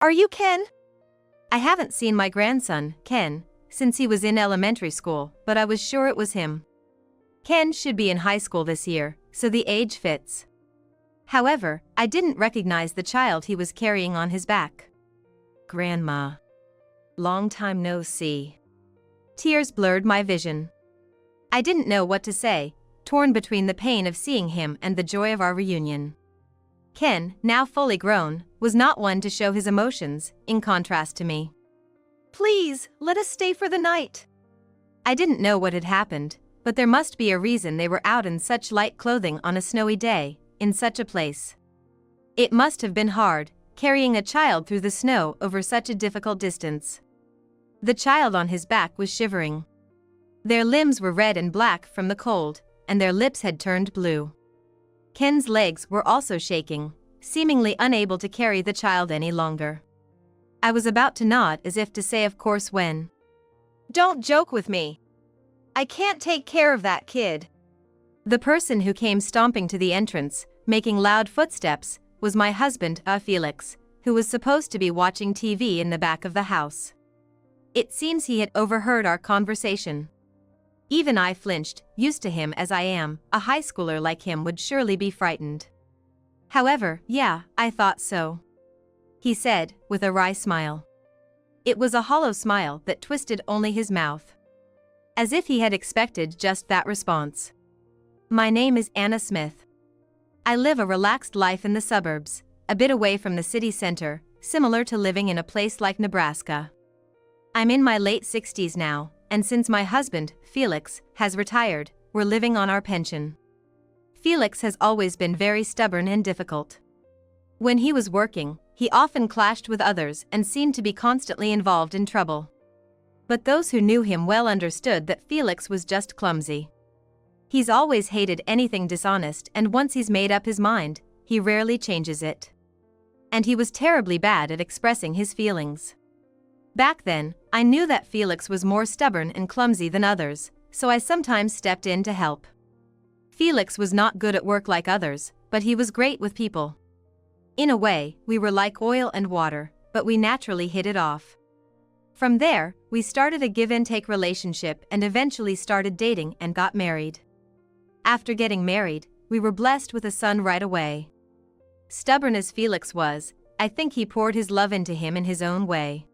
Are you Ken? I haven't seen my grandson, Ken, since he was in elementary school, but I was sure it was him. Ken should be in high school this year, so the age fits. However, I didn't recognize the child he was carrying on his back. Grandma. Long time no see. Tears blurred my vision. I didn't know what to say, torn between the pain of seeing him and the joy of our reunion. Ken, now fully grown, was not one to show his emotions, in contrast to me. Please, let us stay for the night. I didn't know what had happened, but there must be a reason they were out in such light clothing on a snowy day, in such a place. It must have been hard, carrying a child through the snow over such a difficult distance. The child on his back was shivering. Their limbs were red and black from the cold, and their lips had turned blue. Ken's legs were also shaking, seemingly unable to carry the child any longer. I was about to nod as if to say of course when. Don't joke with me. I can't take care of that kid. The person who came stomping to the entrance, making loud footsteps, was my husband, Felix, who was supposed to be watching TV in the back of the house. It seems he had overheard our conversation. Even I flinched, used to him as I am, a high schooler like him would surely be frightened. However, yeah, I thought so. He said, with a wry smile. It was a hollow smile that twisted only his mouth. As if he had expected just that response. My name is Anna Smith. I live a relaxed life in the suburbs, a bit away from the city center, similar to living in a place like Nebraska. I'm in my late 60s now, and since my husband, Felix, has retired, we're living on our pension. Felix has always been very stubborn and difficult. When he was working, he often clashed with others and seemed to be constantly involved in trouble. But those who knew him well understood that Felix was just clumsy. He's always hated anything dishonest, and once he's made up his mind, he rarely changes it. And he was terribly bad at expressing his feelings. Back then, I knew that Felix was more stubborn and clumsy than others, so I sometimes stepped in to help. Felix was not good at work like others, but he was great with people. In a way, we were like oil and water, but we naturally hit it off. From there, we started a give-and-take relationship and eventually started dating and got married. After getting married, we were blessed with a son right away. Stubborn as Felix was, I think he poured his love into him in his own way.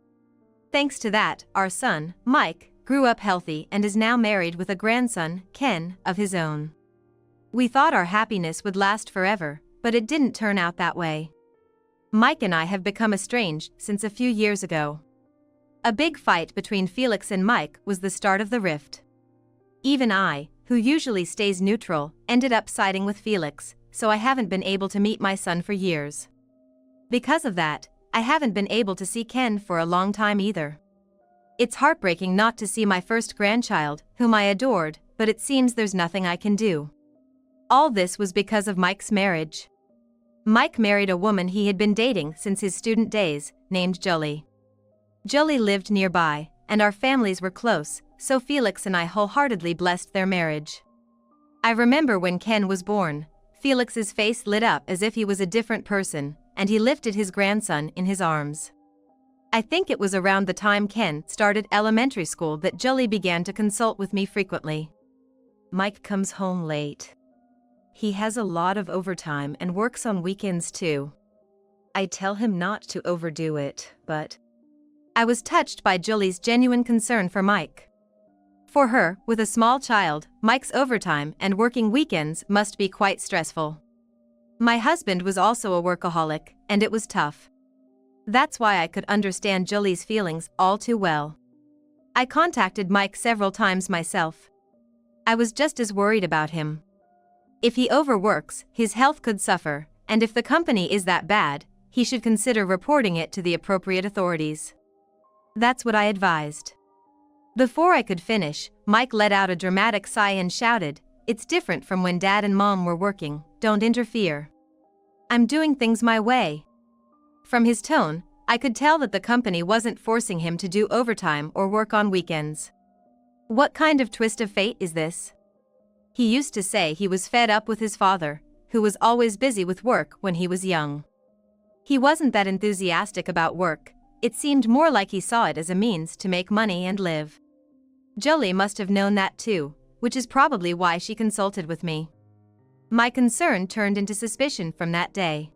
Thanks to that, our son, Mike, grew up healthy and is now married with a grandson, Ken, of his own. We thought our happiness would last forever, but it didn't turn out that way. Mike and I have become estranged since a few years ago. A big fight between Felix and Mike was the start of the rift. Even I, who usually stays neutral, ended up siding with Felix, so I haven't been able to meet my son for years. Because of that, I haven't been able to see Ken for a long time either. It's heartbreaking not to see my first grandchild, whom I adored, but it seems there's nothing I can do. All this was because of Mike's marriage. Mike married a woman he had been dating since his student days, named Julie. Julie lived nearby, and our families were close, so Felix and I wholeheartedly blessed their marriage. I remember when Ken was born, Felix's face lit up as if he was a different person, and he lifted his grandson in his arms. I think it was around the time Ken started elementary school that Julie began to consult with me frequently. Mike comes home late. He has a lot of overtime and works on weekends too. I tell him not to overdo it, but... I was touched by Julie's genuine concern for Mike. For her, with a small child, Mike's overtime and working weekends must be quite stressful. My husband was also a workaholic, and it was tough. That's why I could understand Julie's feelings all too well. I contacted Mike several times myself. I was just as worried about him. If he overworks, his health could suffer, and if the company is that bad, he should consider reporting it to the appropriate authorities. That's what I advised. Before I could finish, Mike let out a dramatic sigh and shouted, "It's different from when Dad and Mom were working, don't interfere. I'm doing things my way." From his tone, I could tell that the company wasn't forcing him to do overtime or work on weekends. What kind of twist of fate is this? He used to say he was fed up with his father, who was always busy with work when he was young. He wasn't that enthusiastic about work. It seemed more like he saw it as a means to make money and live. Jolie must have known that too, which is probably why she consulted with me. My concern turned into suspicion from that day.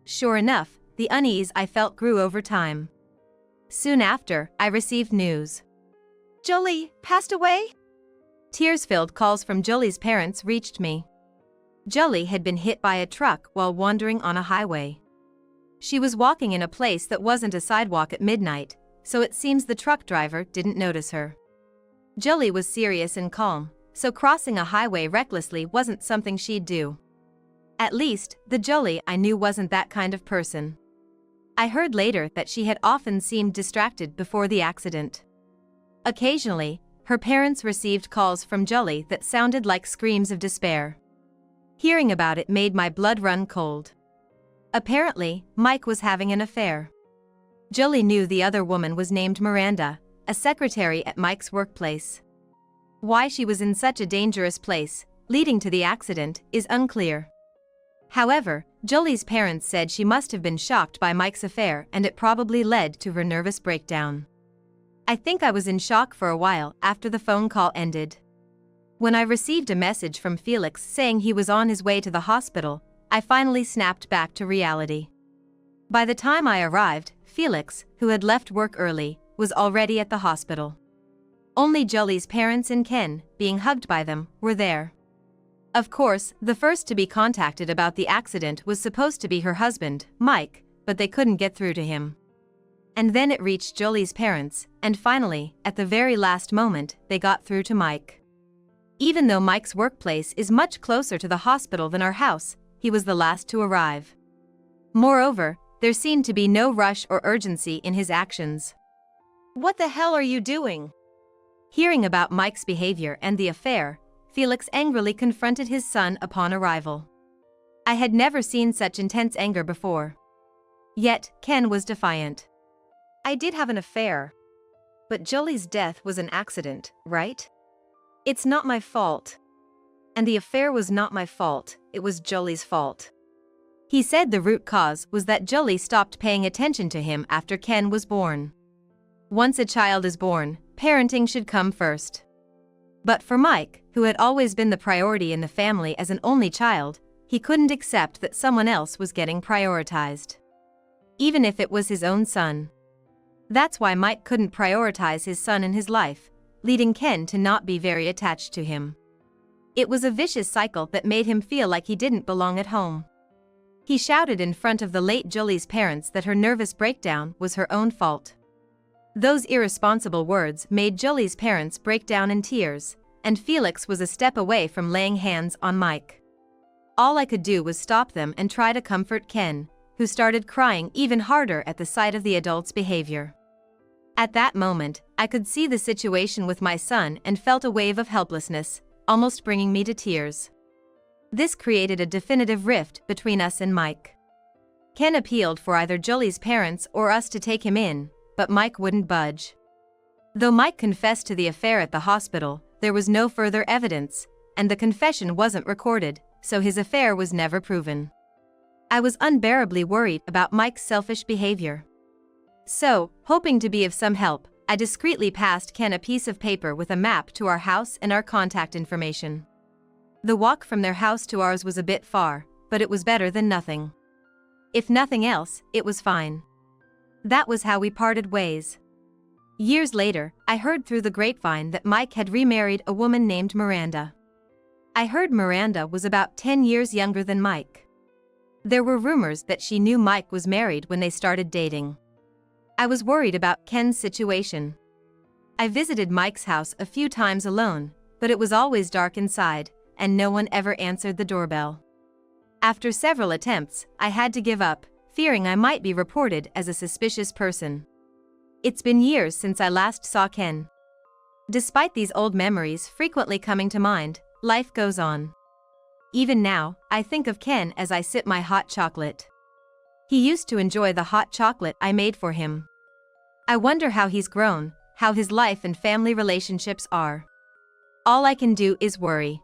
Sure enough, the unease I felt grew over time. Soon after, I received news. Jolie passed away? Tears-filled calls from Jolie's parents reached me. Jolie had been hit by a truck while wandering on a highway. She was walking in a place that wasn't a sidewalk at midnight, so it seems the truck driver didn't notice her. Jolie was serious and calm, so crossing a highway recklessly wasn't something she'd do. At least, the Jolie I knew wasn't that kind of person. I heard later that she had often seemed distracted before the accident. Occasionally, her parents received calls from Jolie that sounded like screams of despair. Hearing about it made my blood run cold. Apparently, Mike was having an affair. Jolie knew the other woman was named Miranda, a secretary at Mike's workplace. Why she was in such a dangerous place, leading to the accident, is unclear. However, Jolie's parents said she must have been shocked by Mike's affair and it probably led to her nervous breakdown. I think I was in shock for a while after the phone call ended. When I received a message from Felix saying he was on his way to the hospital, I finally snapped back to reality. By the time I arrived, Felix, who had left work early, was already at the hospital. Only Jolie's parents and Ken, being hugged by them, were there. Of course, the first to be contacted about the accident was supposed to be her husband, Mike, but they couldn't get through to him. And then it reached Jolie's parents, and finally, at the very last moment, they got through to Mike. Even though Mike's workplace is much closer to the hospital than our house, he was the last to arrive. Moreover, there seemed to be no rush or urgency in his actions. What the hell are you doing? Hearing about Mike's behavior and the affair, Felix angrily confronted his son upon arrival. I had never seen such intense anger before. Yet, Ken was defiant. I did have an affair. But Jolie's death was an accident, right? It's not my fault. And the affair was not my fault, it was Jolie's fault. He said the root cause was that Jolie stopped paying attention to him after Ken was born. Once a child is born, parenting should come first. But for Mike, who had always been the priority in the family as an only child, he couldn't accept that someone else was getting prioritized. Even if it was his own son. That's why Mike couldn't prioritize his son in his life, leading Ken to not be very attached to him. It was a vicious cycle that made him feel like he didn't belong at home. He shouted in front of the late Jolie's parents that her nervous breakdown was her own fault. Those irresponsible words made Jolie's parents break down in tears, and Felix was a step away from laying hands on Mike. All I could do was stop them and try to comfort Ken, who started crying even harder at the sight of the adult's behavior. At that moment, I could see the situation with my son and felt a wave of helplessness, almost bringing me to tears. This created a definitive rift between us and Mike. Ken appealed for either Jolie's parents or us to take him in, but Mike wouldn't budge. Though Mike confessed to the affair at the hospital, there was no further evidence, and the confession wasn't recorded, so his affair was never proven. I was unbearably worried about Mike's selfish behavior. So, hoping to be of some help, I discreetly passed Ken a piece of paper with a map to our house and our contact information. The walk from their house to ours was a bit far, but it was better than nothing. If nothing else, it was fine. That was how we parted ways. Years later, I heard through the grapevine that Mike had remarried a woman named Miranda. I heard Miranda was about 10 years younger than Mike. There were rumors that she knew Mike was married when they started dating. I was worried about Ken's situation. I visited Mike's house a few times alone, but it was always dark inside, and no one ever answered the doorbell. After several attempts, I had to give up, fearing I might be reported as a suspicious person. It's been years since I last saw Ken. Despite these old memories frequently coming to mind, life goes on. Even now, I think of Ken as I sip my hot chocolate. He used to enjoy the hot chocolate I made for him. I wonder how he's grown, how his life and family relationships are. All I can do is worry.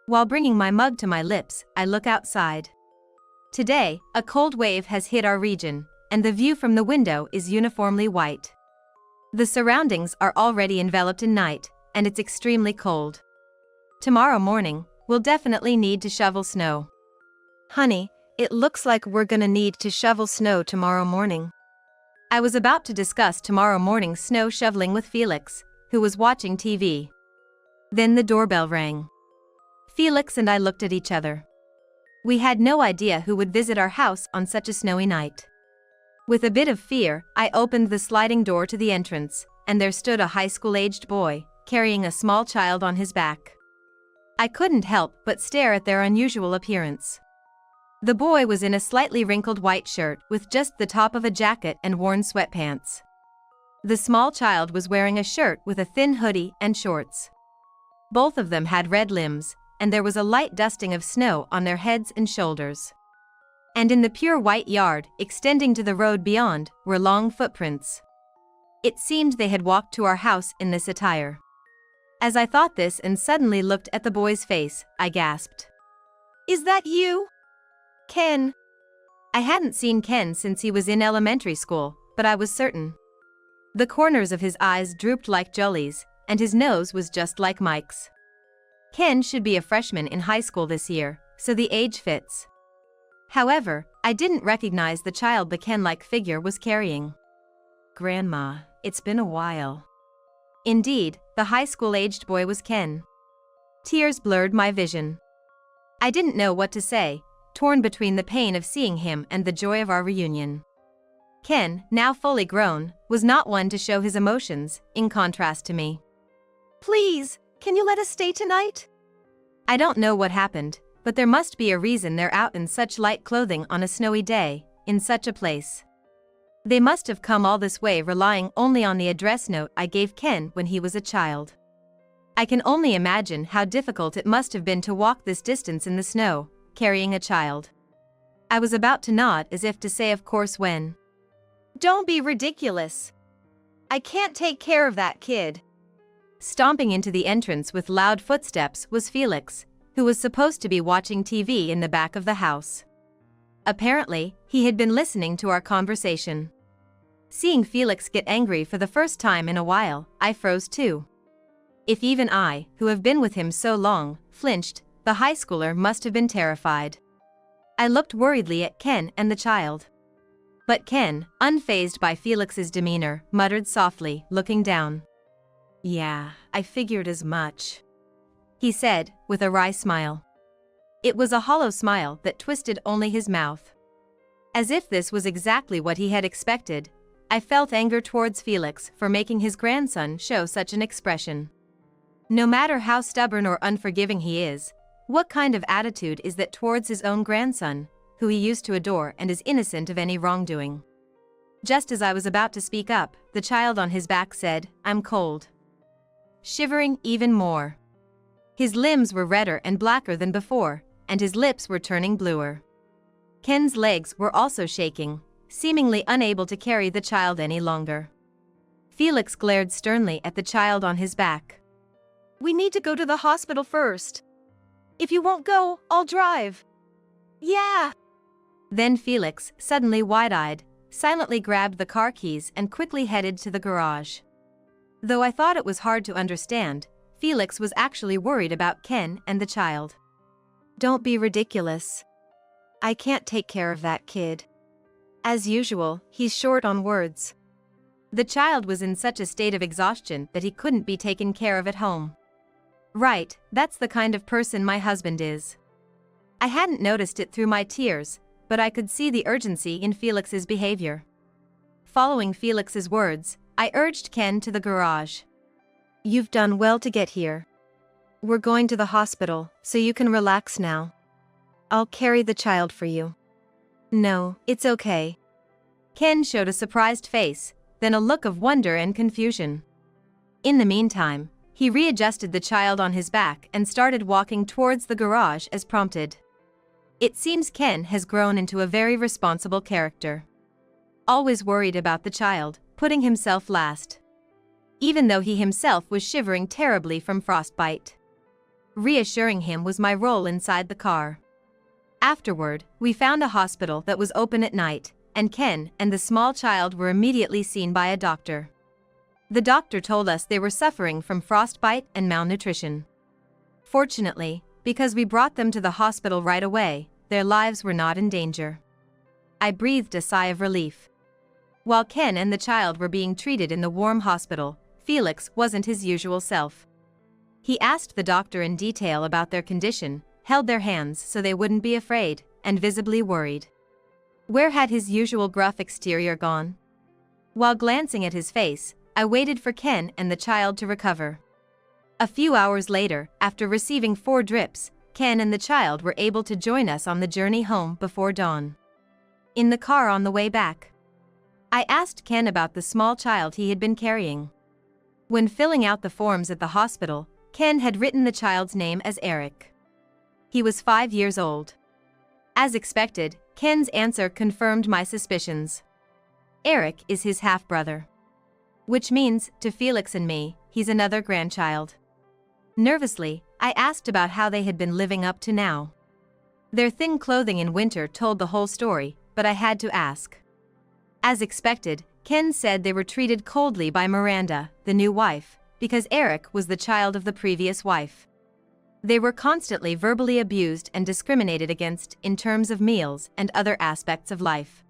While bringing my mug to my lips, I look outside. Today, a cold wave has hit our region, and the view from the window is uniformly white. The surroundings are already enveloped in night, and it's extremely cold. Tomorrow morning, we'll definitely need to shovel snow. Honey, it looks like we're gonna need to shovel snow tomorrow morning. I was about to discuss tomorrow morning's snow shoveling with Felix, who was watching TV. Then the doorbell rang. Felix and I looked at each other. We had no idea who would visit our house on such a snowy night. With a bit of fear, I opened the sliding door to the entrance, and there stood a high school-aged boy, carrying a small child on his back. I couldn't help but stare at their unusual appearance. The boy was in a slightly wrinkled white shirt with just the top of a jacket and worn sweatpants. The small child was wearing a shirt with a thin hoodie and shorts. Both of them had red limbs, and there was a light dusting of snow on their heads and shoulders. And in the pure white yard, extending to the road beyond, were long footprints. It seemed they had walked to our house in this attire. As I thought this and suddenly looked at the boy's face, I gasped. Is that you? Ken? I hadn't seen Ken since he was in elementary school, but I was certain. The corners of his eyes drooped like Jolie's, and his nose was just like Mike's. Ken should be a freshman in high school this year, so the age fits. However, I didn't recognize the child the Ken-like figure was carrying. Grandma, it's been a while. Indeed, the high school-aged boy was Ken. Tears blurred my vision. I didn't know what to say, torn between the pain of seeing him and the joy of our reunion. Ken, now fully grown, was not one to show his emotions, in contrast to me. Please, can you let us stay tonight? I don't know what happened, but there must be a reason they're out in such light clothing on a snowy day, in such a place. They must have come all this way relying only on the address note I gave Ken when he was a child. I can only imagine how difficult it must have been to walk this distance in the snow, carrying a child. I was about to nod as if to say of course when. Don't be ridiculous. I can't take care of that kid. Stomping into the entrance with loud footsteps was Felix, who was supposed to be watching TV in the back of the house. Apparently, he had been listening to our conversation. Seeing Felix get angry for the first time in a while, I froze too. If even I, who have been with him so long, flinched, the high schooler must have been terrified. I looked worriedly at Ken and the child. But Ken, unfazed by Felix's demeanor, muttered softly, looking down. Yeah, I figured as much, he said, with a wry smile. It was a hollow smile that twisted only his mouth. As if this was exactly what he had expected, I felt anger towards Felix for making his grandson show such an expression. No matter how stubborn or unforgiving he is, what kind of attitude is that towards his own grandson, who he used to adore and is innocent of any wrongdoing? Just as I was about to speak up, the child on his back said, "I'm cold." Shivering even more. His limbs were redder and blacker than before, and his lips were turning bluer. Ken's legs were also shaking, seemingly unable to carry the child any longer. Felix glared sternly at the child on his back. We need to go to the hospital first. If you won't go, I'll drive. Yeah. Then Felix, suddenly wide-eyed, silently grabbed the car keys and quickly headed to the garage. Though I thought it was hard to understand, Felix was actually worried about Ken and the child. Don't be ridiculous. I can't take care of that kid. As usual, he's short on words. The child was in such a state of exhaustion that he couldn't be taken care of at home. Right, that's the kind of person my husband is. I hadn't noticed it through my tears, but I could see the urgency in Felix's behavior. Following Felix's words, I urged Ken to the garage. You've done well to get here. We're going to the hospital, so you can relax now. I'll carry the child for you. No, it's okay. Ken showed a surprised face, then a look of wonder and confusion. In the meantime, he readjusted the child on his back and started walking towards the garage as prompted. It seems Ken has grown into a very responsible character. Always worried about the child, putting himself last. Even though he himself was shivering terribly from frostbite. Reassuring him was my role inside the car. Afterward, we found a hospital that was open at night, and Ken and the small child were immediately seen by a doctor. The doctor told us they were suffering from frostbite and malnutrition. Fortunately, because we brought them to the hospital right away, their lives were not in danger. I breathed a sigh of relief. While Ken and the child were being treated in the warm hospital, Felix wasn't his usual self. He asked the doctor in detail about their condition, held their hands so they wouldn't be afraid, and visibly worried. Where had his usual gruff exterior gone? While glancing at his face, I waited for Ken and the child to recover. A few hours later, after receiving 4 drips, Ken and the child were able to join us on the journey home before dawn. In the car on the way back, I asked Ken about the small child he had been carrying. When filling out the forms at the hospital, Ken had written the child's name as Eric. He was 5 years old. As expected, Ken's answer confirmed my suspicions. Eric is his half-brother. Which means, to Felix and me, he's another grandchild. Nervously, I asked about how they had been living up to now. Their thin clothing in winter told the whole story, but I had to ask. As expected, Ken said they were treated coldly by Miranda, the new wife, because Eric was the child of the previous wife. They were constantly verbally abused and discriminated against in terms of meals and other aspects of life.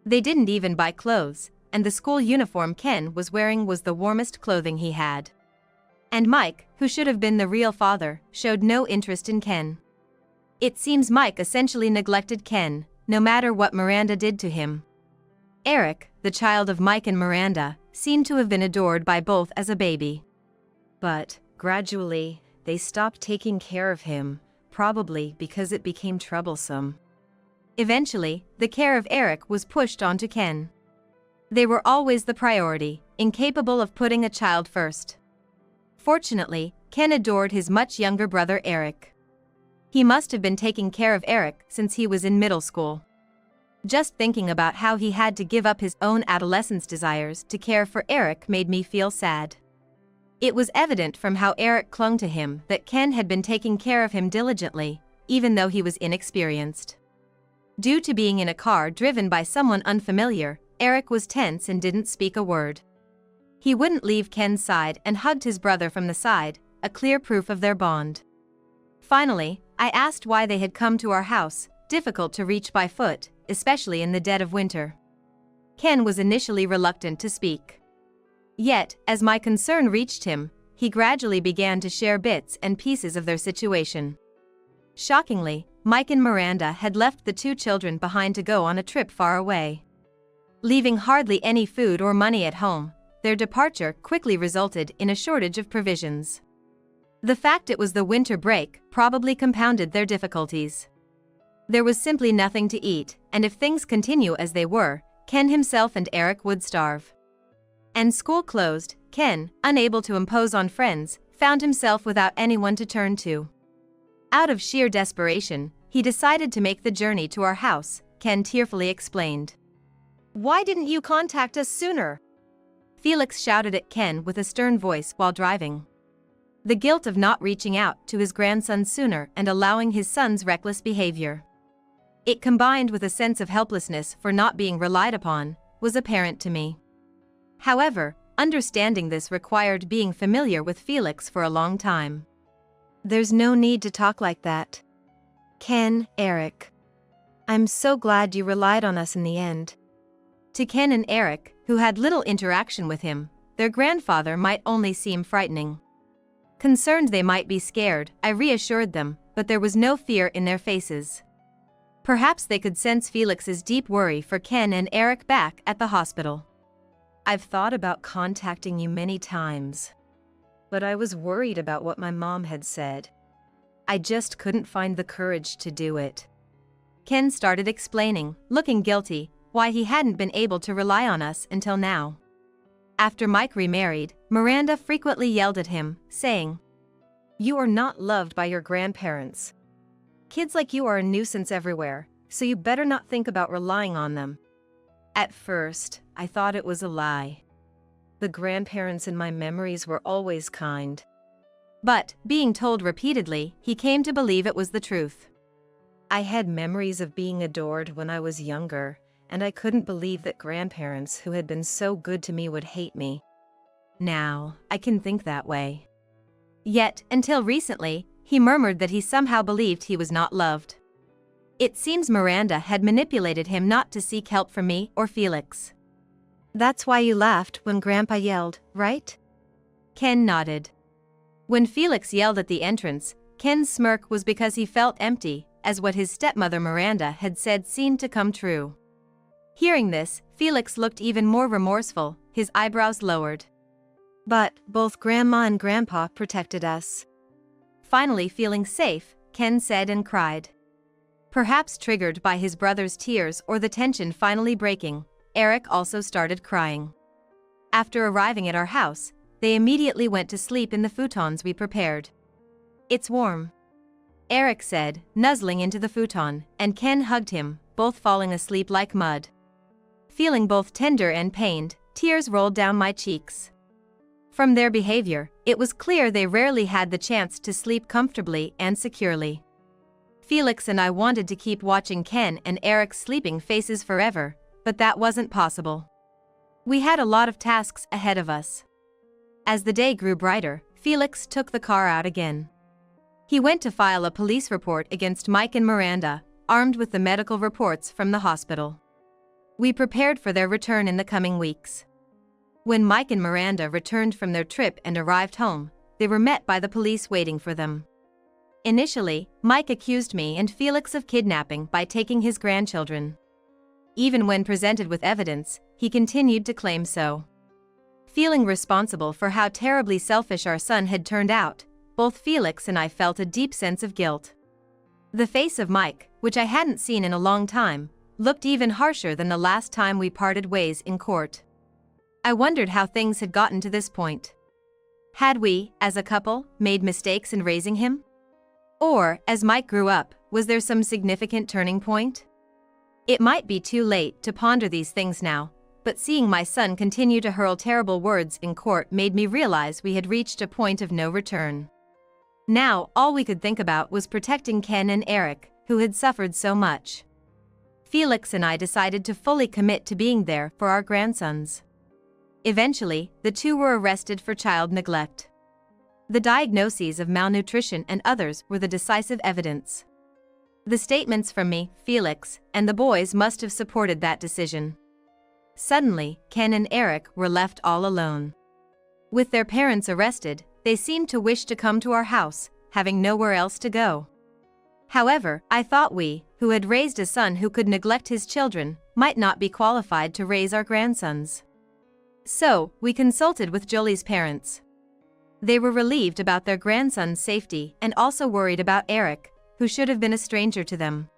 They didn't even buy clothes, and the school uniform Ken was wearing was the warmest clothing he had. And Mike, who should have been the real father, showed no interest in Ken. It seems Mike essentially neglected Ken, no matter what Miranda did to him. Eric, the child of Mike and Miranda, seemed to have been adored by both as a baby. But, gradually, they stopped taking care of him, probably because it became troublesome. Eventually, the care of Eric was pushed onto Ken. They were always the priority, incapable of putting a child first. Fortunately, Ken adored his much younger brother Eric. He must have been taking care of Eric since he was in middle school. Just thinking about how he had to give up his own adolescence desires to care for Eric made me feel sad. It was evident from how Eric clung to him that Ken had been taking care of him diligently, even though he was inexperienced. Due to being in a car driven by someone unfamiliar, Eric was tense and didn't speak a word. He wouldn't leave Ken's side and hugged his brother from the side, a clear proof of their bond. Finally, I asked why they had come to our house, difficult to reach by foot, especially in the dead of winter. Ken was initially reluctant to speak. Yet, as my concern reached him, he gradually began to share bits and pieces of their situation. Shockingly, Mike and Miranda had left the 2 children behind to go on a trip far away. Leaving hardly any food or money at home, their departure quickly resulted in a shortage of provisions. The fact it was the winter break probably compounded their difficulties. There was simply nothing to eat, and if things continue as they were, Ken himself and Eric would starve. And school closed, Ken, unable to impose on friends, found himself without anyone to turn to. Out of sheer desperation, he decided to make the journey to our house, Ken tearfully explained. Why didn't you contact us sooner? Felix shouted at Ken with a stern voice while driving. The guilt of not reaching out to his grandson sooner and allowing his son's reckless behavior. It combined with a sense of helplessness for not being relied upon, was apparent to me. However, understanding this required being familiar with Felix for a long time. There's no need to talk like that. Ken, Eric. I'm so glad you relied on us in the end. To Ken and Eric, who had little interaction with him, their grandfather might only seem frightening. Concerned they might be scared, I reassured them, but there was no fear in their faces. Perhaps they could sense Felix's deep worry for Ken and Eric back at the hospital. I've thought about contacting you many times, but I was worried about what my mom had said. I just couldn't find the courage to do it. Ken started explaining, looking guilty, why he hadn't been able to rely on us until now. After Mike remarried, Miranda frequently yelled at him, saying, "You are not loved by your grandparents. Kids like you are a nuisance everywhere, so you better not think about relying on them." At first, I thought it was a lie. The grandparents in my memories were always kind. But, being told repeatedly, he came to believe it was the truth. I had memories of being adored when I was younger, and I couldn't believe that grandparents who had been so good to me would hate me. Now, I can think that way. Yet, until recently, he murmured that he somehow believed he was not loved. It seems Miranda had manipulated him not to seek help from me or Felix. That's why you laughed when Grandpa yelled, right? Ken nodded. When Felix yelled at the entrance, Ken's smirk was because he felt empty, as what his stepmother Miranda had said seemed to come true. Hearing this, Felix looked even more remorseful, his eyebrows lowered. But both Grandma and Grandpa protected us. Finally feeling safe, Ken said and cried. Perhaps triggered by his brother's tears or the tension finally breaking, Eric also started crying. After arriving at our house, they immediately went to sleep in the futons we prepared. It's warm, Eric said, nuzzling into the futon, and Ken hugged him, both falling asleep like mud. Feeling both tender and pained, tears rolled down my cheeks. From their behavior, it was clear they rarely had the chance to sleep comfortably and securely. Felix and I wanted to keep watching Ken and Eric's sleeping faces forever, but that wasn't possible. We had a lot of tasks ahead of us. As the day grew brighter, Felix took the car out again. He went to file a police report against Mike and Miranda, armed with the medical reports from the hospital. We prepared for their return in the coming weeks. When Mike and Miranda returned from their trip and arrived home, they were met by the police waiting for them. Initially, Mike accused me and Felix of kidnapping by taking his grandchildren. Even when presented with evidence, he continued to claim so. Feeling responsible for how terribly selfish our son had turned out, both Felix and I felt a deep sense of guilt. The face of Mike, which I hadn't seen in a long time, looked even harsher than the last time we parted ways in court. I wondered how things had gotten to this point. Had we, as a couple, made mistakes in raising him? Or, as Mike grew up, was there some significant turning point? It might be too late to ponder these things now, but seeing my son continue to hurl terrible words in court made me realize we had reached a point of no return. Now, all we could think about was protecting Ken and Eric, who had suffered so much. Felix and I decided to fully commit to being there for our grandsons. Eventually, the two were arrested for child neglect. The diagnoses of malnutrition and others were the decisive evidence. The statements from me, Felix, and the boys must have supported that decision. Suddenly, Ken and Eric were left all alone. With their parents arrested, they seemed to wish to come to our house, having nowhere else to go. However, I thought we, who had raised a son who could neglect his children, might not be qualified to raise our grandsons. So, we consulted with Jolie's parents. They were relieved about their grandson's safety and also worried about Eric, who should have been a stranger to them.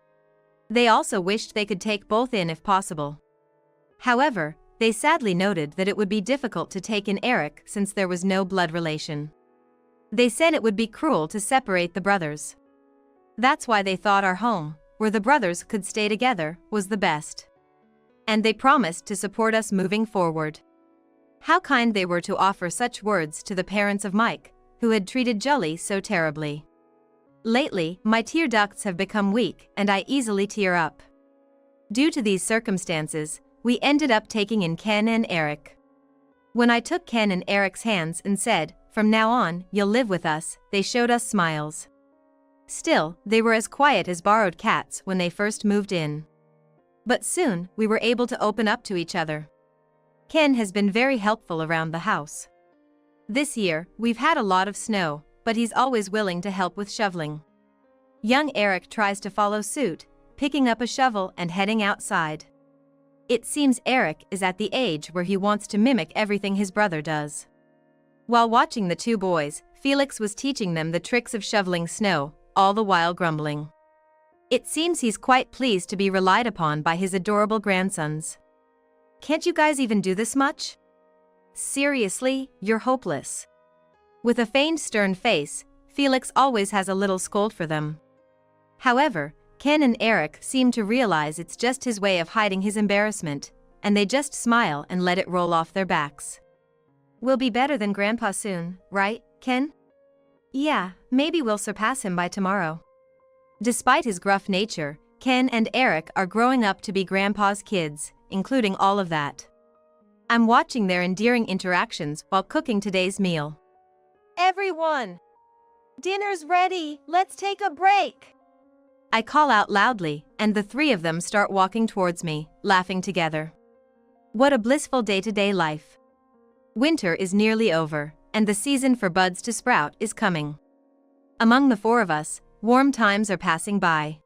They also wished they could take both in if possible. However, they sadly noted that it would be difficult to take in Eric since there was no blood relation. They said it would be cruel to separate the brothers. That's why they thought our home, where the brothers could stay together, was the best. And they promised to support us moving forward. How kind they were to offer such words to the parents of Mike, who had treated Jolie so terribly. Lately, my tear ducts have become weak and I easily tear up. Due to these circumstances, we ended up taking in Ken and Eric. When I took Ken and Eric's hands and said, "From now on, you'll live with us," they showed us smiles. Still, they were as quiet as borrowed cats when they first moved in. But soon, we were able to open up to each other. Ken has been very helpful around the house. This year, we've had a lot of snow, but he's always willing to help with shoveling. Young Eric tries to follow suit, picking up a shovel and heading outside. It seems Eric is at the age where he wants to mimic everything his brother does. While watching the two boys, Felix was teaching them the tricks of shoveling snow, all the while grumbling. It seems he's quite pleased to be relied upon by his adorable grandsons. "Can't you guys even do this much? Seriously, you're hopeless." With a feigned stern face, Felix always has a little scold for them. However, Ken and Eric seem to realize it's just his way of hiding his embarrassment, and they just smile and let it roll off their backs. "We'll be better than Grandpa soon, right, Ken?" "Yeah, maybe we'll surpass him by tomorrow." Despite his gruff nature, Ken and Eric are growing up to be Grandpa's kids, including all of that. I'm watching their endearing interactions while cooking today's meal. Everyone! Dinner's ready, let's take a break! I call out loudly, and the three of them start walking towards me, laughing together. What a blissful day-to-day life. Winter is nearly over, and the season for buds to sprout is coming. Among the four of us, warm times are passing by.